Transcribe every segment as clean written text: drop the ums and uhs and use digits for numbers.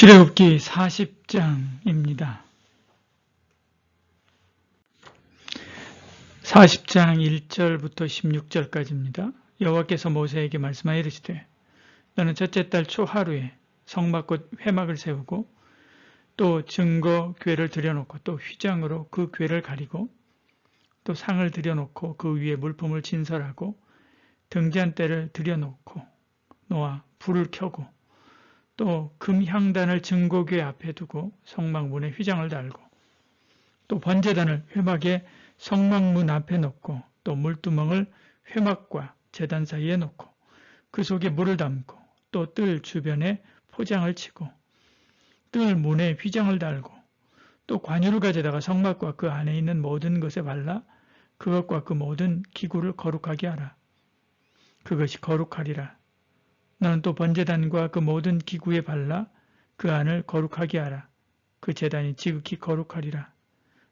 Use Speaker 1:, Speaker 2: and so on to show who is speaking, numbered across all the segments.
Speaker 1: 출애굽기 40장입니다. 40장 1절부터 16절까지입니다. 여호와께서 모세에게 말씀하여 이르시되 너는 첫째 달 초하루에 성막곧 회막을 세우고 또 증거 궤를 들여놓고 또 휘장으로 그 궤를 가리고 또 상을 들여놓고 그 위에 물품을 진설하고 등잔대를 들여놓고 놓아 불을 켜고 또 금향단을 증거궤 앞에 두고 성막문에 휘장을 달고 또 번제단을 회막의 성막문 앞에 놓고 또 물두멍을 회막과 제단 사이에 놓고 그 속에 물을 담고 또 뜰 주변에 포장을 치고 뜰 문에 휘장을 달고 또 관유를 가져다가 성막과 그 안에 있는 모든 것에 발라 그것과 그 모든 기구를 거룩하게 하라. 그것이 거룩하리라. 너는 또 번제단과 그 모든 기구에 발라 그 안을 거룩하게 하라. 그 제단이 지극히 거룩하리라.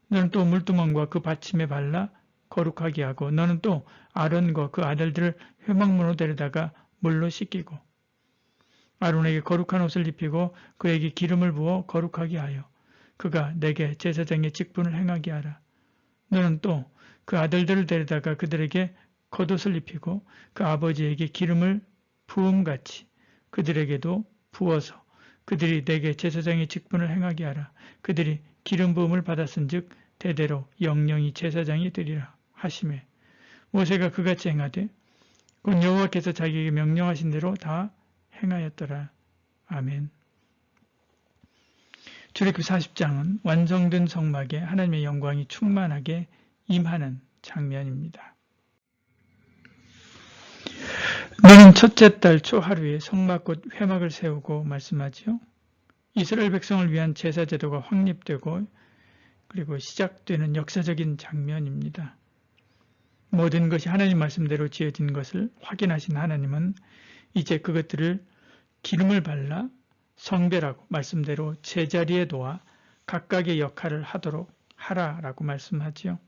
Speaker 1: 너는 또 물두멍과 그 받침에 발라 거룩하게 하고 너는 또 아론과 그 아들들을 회막문으로 데려다가 물로 씻기고 아론에게 거룩한 옷을 입히고 그에게 기름을 부어 거룩하게 하여 그가 내게 제사장의 직분을 행하게 하라. 너는 또 그 아들들을 데려다가 그들에게 겉옷을 입히고 그 아버지에게 기름을 부음같이 그들에게도 부어서 그들이 내게 제사장의 직분을 행하게 하라. 그들이 기름 부음을 받았은즉 대대로 영영이 제사장이 되리라 하시매 모세가 그같이 행하되 곧 여호와께서 자기에게 명령하신 대로 다 행하였더라. 아멘. 출애굽기 40장은 완성된 성막에 하나님의 영광이 충만하게 임하는 장면입니다. 너는 첫째 달 초하루에 성막 곧 회막을 세우고 말씀하지요. 이스라엘 백성을 위한 제사 제도가 확립되고 그리고 시작되는 역사적인 장면입니다. 모든 것이 하나님 말씀대로 지어진 것을 확인하신 하나님은 이제 그것들을 기름을 발라 성별하고 말씀대로 제자리에 놓아 각각의 역할을 하도록 하라라고 말씀하지요.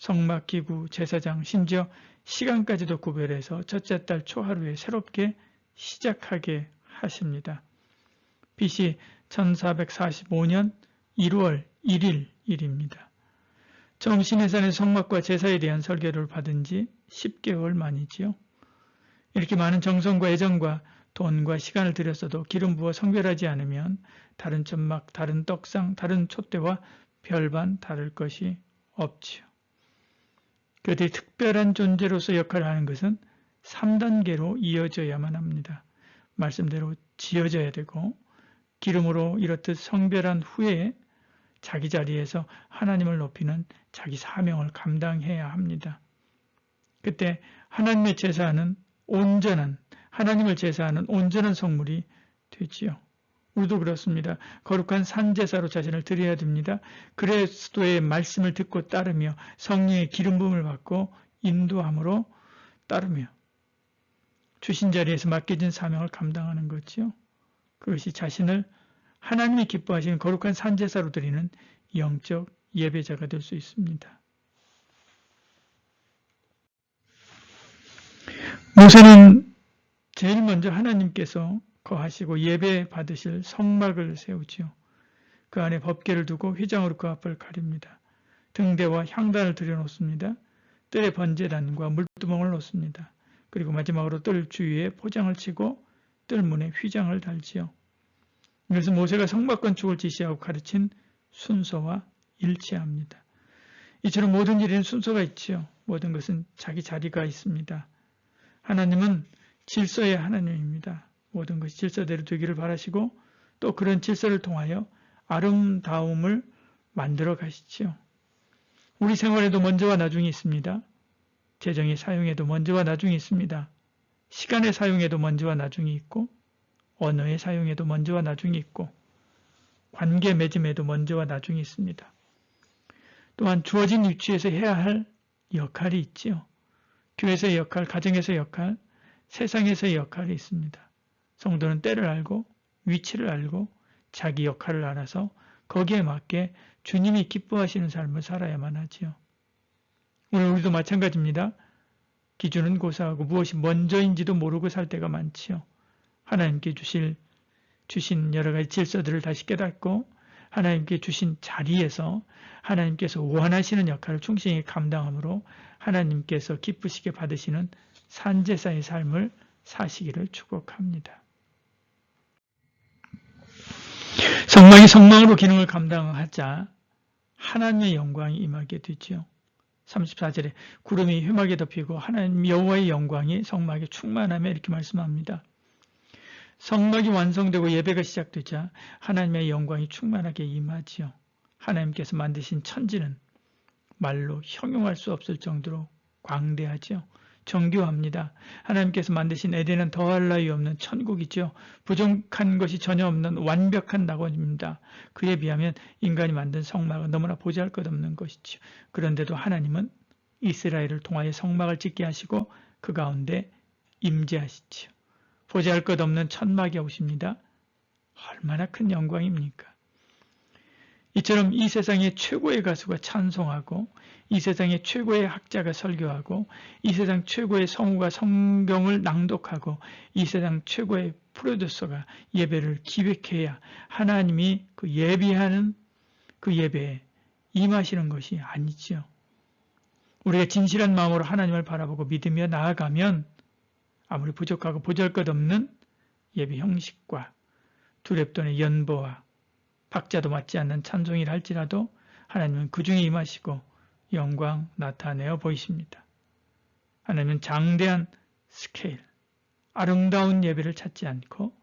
Speaker 1: 성막기구, 제사장, 심지어 시간까지도 구별해서 첫째 달 초하루에 새롭게 시작하게 하십니다. BC 1445년 1월 1일 일입니다. 처음 시내산의 성막과 제사에 대한 설교를 받은 지 10개월 만이지요. 이렇게 많은 정성과 애정과 돈과 시간을 들였어도 기름 부어 성별하지 않으면 다른 천막, 다른 떡상, 다른 촛대와 별반 다를 것이 없지요. 그들이 특별한 존재로서 역할을 하는 것은 3단계로 이어져야만 합니다. 말씀대로 지어져야 되고 기름으로 이렇듯 성별한 후에 자기 자리에서 하나님을 높이는 자기 사명을 감당해야 합니다. 그때 하나님의 제사하는 온전한 하나님을 제사하는 온전한 성물이 되지요. 우리도 그렇습니다. 거룩한 산제사로 자신을 드려야 됩니다. 그리스도의 말씀을 듣고 따르며 성령의 기름 부음을 받고 인도함으로 따르며 주신 자리에서 맡겨진 사명을 감당하는 거지요. 그것이 자신을 하나님이 기뻐하시는 거룩한 산제사로 드리는 영적 예배자가 될 수 있습니다. 모세는 제일 먼저 하나님께서 거하시고 예배 받으실 성막을 세우지요. 그 안에 법궤를 두고 휘장으로 그 앞을 가립니다. 등대와 향단을 들여놓습니다. 뜰에 번제단과 물두멍을 놓습니다. 그리고 마지막으로 뜰 주위에 포장을 치고 뜰문에 휘장을 달지요. 이것은 모세가 성막 건축을 지시하고 가르친 순서와 일치합니다. 이처럼 모든 일에는 순서가 있지요. 모든 것은 자기 자리가 있습니다. 하나님은 질서의 하나님입니다. 모든 것이 질서대로 되기를 바라시고 또 그런 질서를 통하여 아름다움을 만들어 가시지요. 우리 생활에도 먼저와 나중이 있습니다. 재정의 사용에도 먼저와 나중이 있습니다. 시간의 사용에도 먼저와 나중이 있고 언어의 사용에도 먼저와 나중이 있고 관계 맺음에도 먼저와 나중이 있습니다. 또한 주어진 위치에서 해야 할 역할이 있지요. 교회에서의 역할, 가정에서의 역할, 세상에서의 역할이 있습니다. 성도는 때를 알고 위치를 알고 자기 역할을 알아서 거기에 맞게 주님이 기뻐하시는 삶을 살아야만 하지요. 오늘 우리도 마찬가지입니다. 기준은 고사하고 무엇이 먼저인지도 모르고 살 때가 많지요. 하나님께 주실 주신 여러 가지 질서들을 다시 깨닫고 하나님께 주신 자리에서 하나님께서 원하시는 역할을 충실히 감당함으로 하나님께서 기쁘시게 받으시는 산제사의 삶을 사시기를 축복합니다. 성막이 성막으로 기능을 감당하자 하나님의 영광이 임하게 되죠. 34절에 구름이 회막에 덮이고 하나님 여호와의 영광이 성막에 충만하며 이렇게 말씀합니다. 성막이 완성되고 예배가 시작되자 하나님의 영광이 충만하게 임하지요. 하나님께서 만드신 천지는 말로 형용할 수 없을 정도로 광대하죠. 정교합니다. 하나님께서 만드신 에덴은 더할 나위 없는 천국이죠. 부족한 것이 전혀 없는 완벽한 낙원입니다. 그에 비하면 인간이 만든 성막은 너무나 보잘것없는 것이죠. 그런데도 하나님은 이스라엘을 통하여 성막을 짓게 하시고 그 가운데 임재하시죠. 보잘것없는 천막이 오십니다. 얼마나 큰 영광입니까? 이처럼 이 세상의 최고의 가수가 찬송하고 이 세상의 최고의 학자가 설교하고 이 세상 최고의 성우가 성경을 낭독하고 이 세상 최고의 프로듀서가 예배를 기획해야 하나님이 그 예비하는 그 예배에 임하시는 것이 아니지요. 우리가 진실한 마음으로 하나님을 바라보고 믿으며 나아가면 아무리 부족하고 보잘것없는 예배 형식과 두렵돈의 연보와 박자도 맞지 않는 찬송이라 할지라도 하나님은 그 중에 임하시고 영광 나타내어 보이십니다. 하나님은 장대한 스케일, 아름다운 예배를 찾지 않고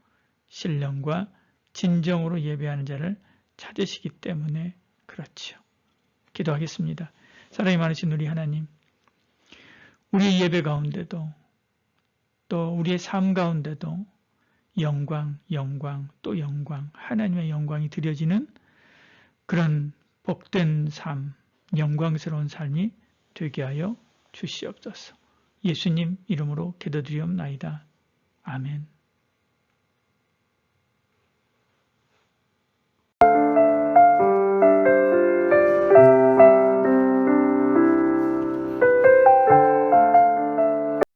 Speaker 1: 신령과 진정으로 예배하는 자를 찾으시기 때문에 그렇죠. 기도하겠습니다. 사랑이 많으신 우리 하나님, 우리의 예배 가운데도 또 우리의 삶 가운데도 영광, 영광, 또 영광, 하나님의 영광이 드려지는 그런 복된 삶, 영광스러운 삶이 되게 하여 주시옵소서. 예수님 이름으로 기도드리옵나이다. 아멘.